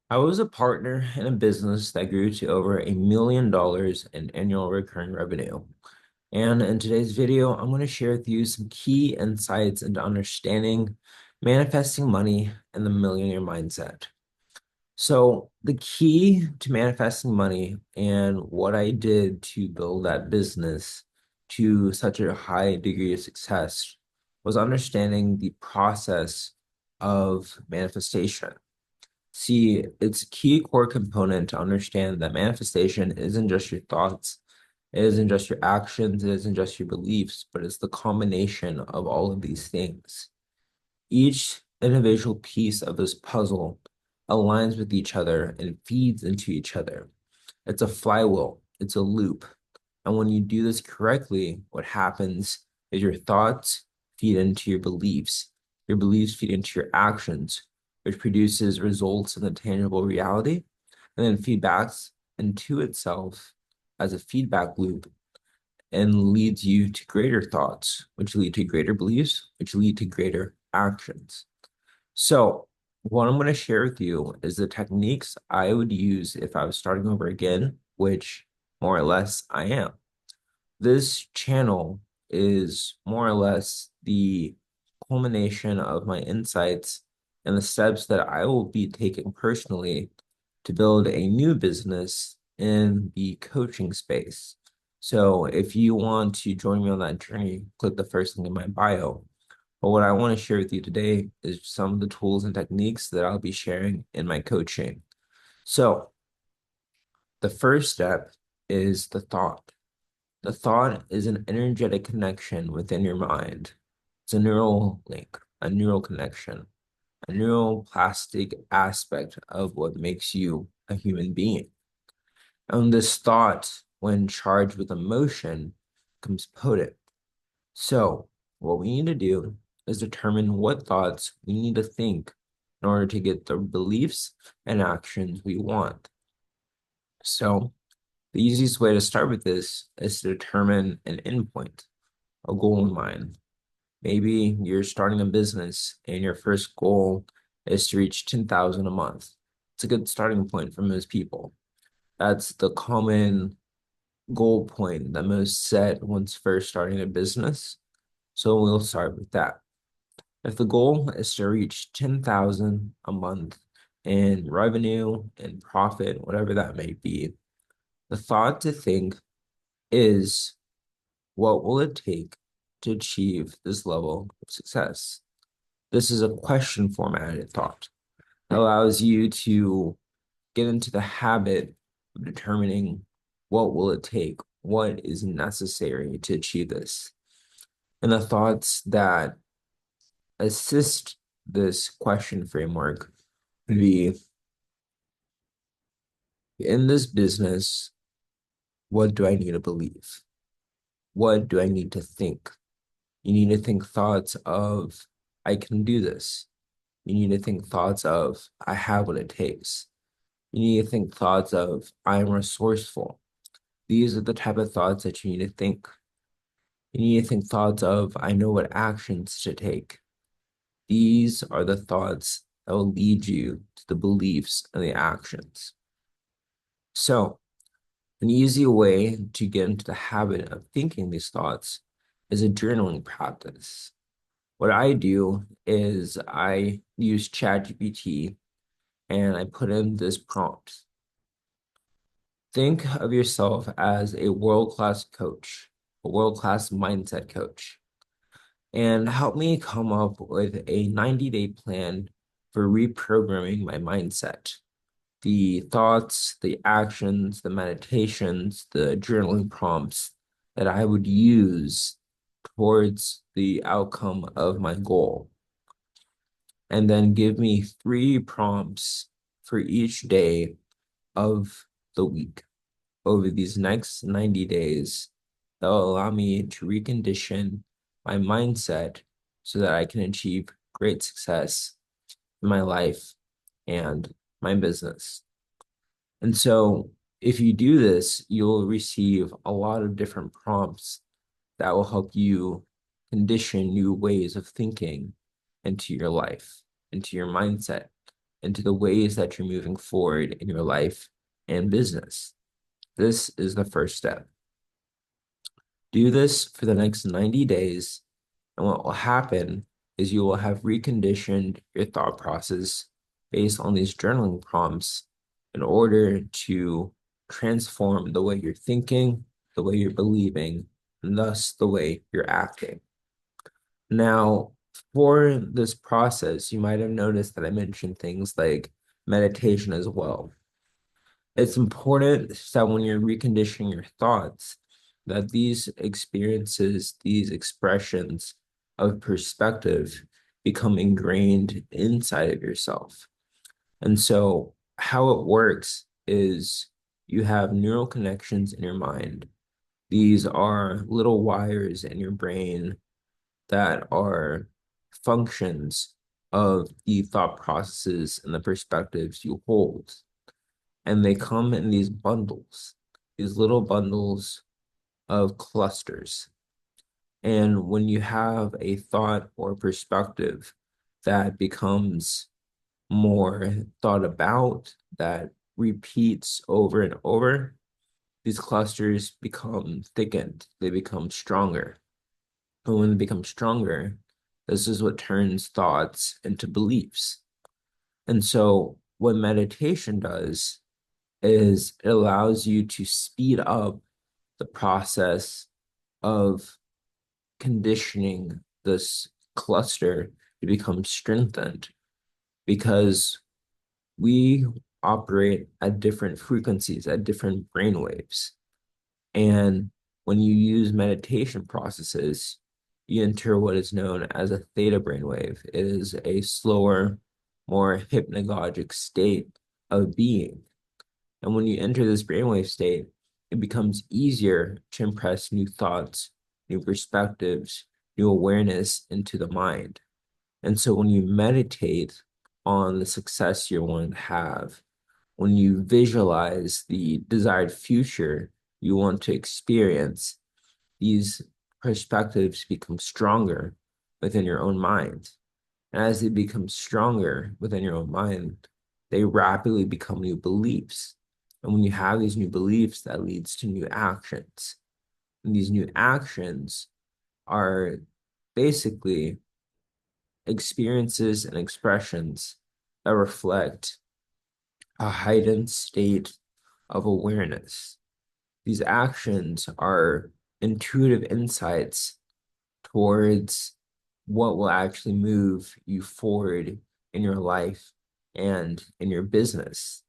I was a partner in a business that grew to over $1 million in annual recurring revenue. And in today's video, I'm going to share with you some key insights into understanding manifesting money and the millionaire mindset. So, the key to manifesting money and what I did to build that business to such a high degree of success was understanding the process of manifestation. See, it's a key core component to understand that manifestation isn't just your thoughts, it isn't just your actions, it isn't just your beliefs, but it's the combination of all of these things. Each individual piece of this puzzle aligns with each other and feeds into each other. It's a flywheel, it's a loop. And when you do this correctly, what happens is your thoughts feed into your beliefs feed into your actions, which produces results in the tangible reality, and then feedbacks into itself as a feedback loop and leads you to greater thoughts, which lead to greater beliefs, which lead to greater actions. So, what I'm going to share with you is the techniques I would use if I was starting over again, which more or less I am. This channel is more or less the culmination of my insights and the steps that I will be taking personally to build a new business in the coaching space. So if you want to join me on that journey, click the first link in my bio. But what I want to share with you today is some of the tools and techniques that I'll be sharing in my coaching. So the first step is the thought. The thought is an energetic connection within your mind. It's a neural link, a neural connection, a neuroplastic aspect of what makes you a human being. And this thought, when charged with emotion, becomes potent. So, what we need to do is determine what thoughts we need to think in order to get the beliefs and actions we want. So, the easiest way to start with this is to determine an endpoint, a goal in mind. Maybe you're starting a business and your first goal is to reach 10,000 a month. It's a good starting point for most people. That's the common goal point that most set once first starting a business. So we'll start with that. If the goal is to reach 10,000 a month in revenue and profit, whatever that may be, the thought to think is, what will it take to achieve this level of success? This is a question formatted thought. It allows you to get into the habit of determining what will it take, what is necessary to achieve this. And the thoughts that assist this question framework would be, in this business, what do I need to believe? What do I need to think? You need to think thoughts of, I can do this. You need to think thoughts of, I have what it takes. You need to think thoughts of, I am resourceful. These are the type of thoughts that you need to think. You need to think thoughts of, I know what actions to take. These are the thoughts that will lead you to the beliefs and the actions. So, an easy way to get into the habit of thinking these thoughts is a journaling practice. What I do is I use ChatGPT and I put in this prompt. Think of yourself as a world-class coach, a world-class mindset coach, and help me come up with a 90-day plan for reprogramming my mindset. The thoughts, the actions, the meditations, the journaling prompts that I would use towards the outcome of my goal. And then give me 3 prompts for each day of the week over these next 90 days that will allow me to recondition my mindset so that I can achieve great success in my life and my business. And so if you do this, you'll receive a lot of different prompts that will help you condition new ways of thinking into your life, into your mindset, into the ways that you're moving forward in your life and business. This is the first step. Do this for the next 90 days, and what will happen is you will have reconditioned your thought process based on these journaling prompts in order to transform the way you're thinking, the way you're believing, and thus the way you're acting. Now, for this process, you might have noticed that I mentioned things like meditation as well. It's important that when you're reconditioning your thoughts, that these experiences, these expressions of perspective become ingrained inside of yourself. And so, how it works is you have neural connections in your mind. These are little wires in your brain that are functions of the thought processes and the perspectives you hold. And they come in these bundles, these little bundles of clusters. And when you have a thought or perspective that becomes more thought about, that repeats over and over, these clusters become thickened, they become stronger. And when they become stronger, this is what turns thoughts into beliefs. And so, what meditation does is it allows you to speed up the process of conditioning this cluster to become strengthened because we operate at different frequencies, at different brain waves. And when you use meditation processes, you enter what is known as a theta brainwave. It is a slower, more hypnagogic state of being. And when you enter this brainwave state, it becomes easier to impress new thoughts, new perspectives, new awareness into the mind. And so when you meditate on the success you're wanting to have, when you visualize the desired future you want to experience, these perspectives become stronger within your own mind. And as they become stronger within your own mind, they rapidly become new beliefs. And when you have these new beliefs, that leads to new actions. And these new actions are basically experiences and expressions that reflect a heightened state of awareness. These actions are intuitive insights towards what will actually move you forward in your life and in your business.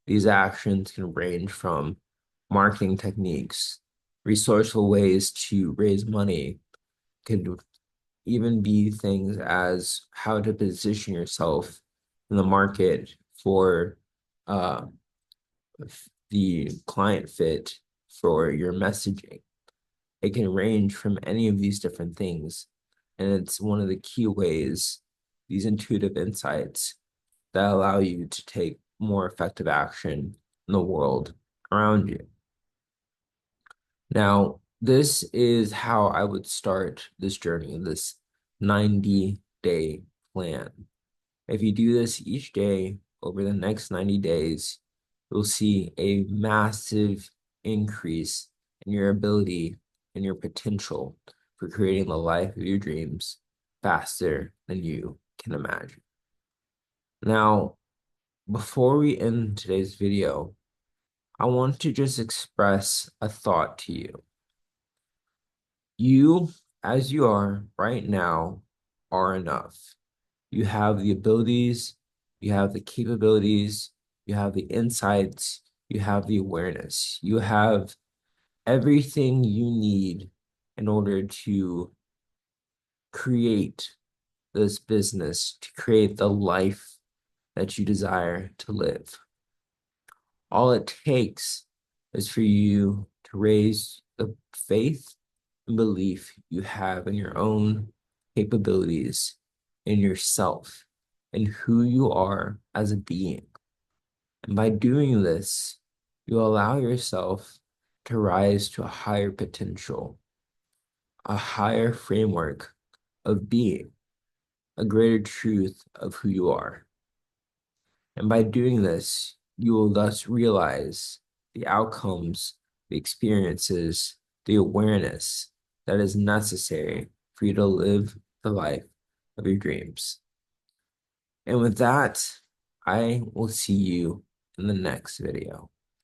These actions can range from marketing techniques, resourceful ways to raise money, could even be things as how to position yourself in the market for uh, the client fit for your messaging. It can range from any of these different things. And it's one of the key ways, these intuitive insights that allow you to take more effective action in the world around you. Now, this is how I would start this journey, this 90-day plan. If you do this each day over the next 90 days, you'll see a massive increase in your ability and your potential for creating the life of your dreams faster than you can imagine. Now, before we end today's video, I want to just express a thought to you. You, as you are right now, are enough. You have the abilities, you have the capabilities, you have the insights, you have the awareness. You have everything you need in order to create this business, to create the life that you desire to live. All it takes is for you to raise the faith and belief you have in your own capabilities, in yourself, and who you are as a being. And by doing this, you allow yourself to rise to a higher potential, a higher framework of being, a greater truth of who you are. And by doing this, you will thus realize the outcomes, the experiences, the awareness that is necessary for you to live the life of your dreams. And with that, I will see you in the next video.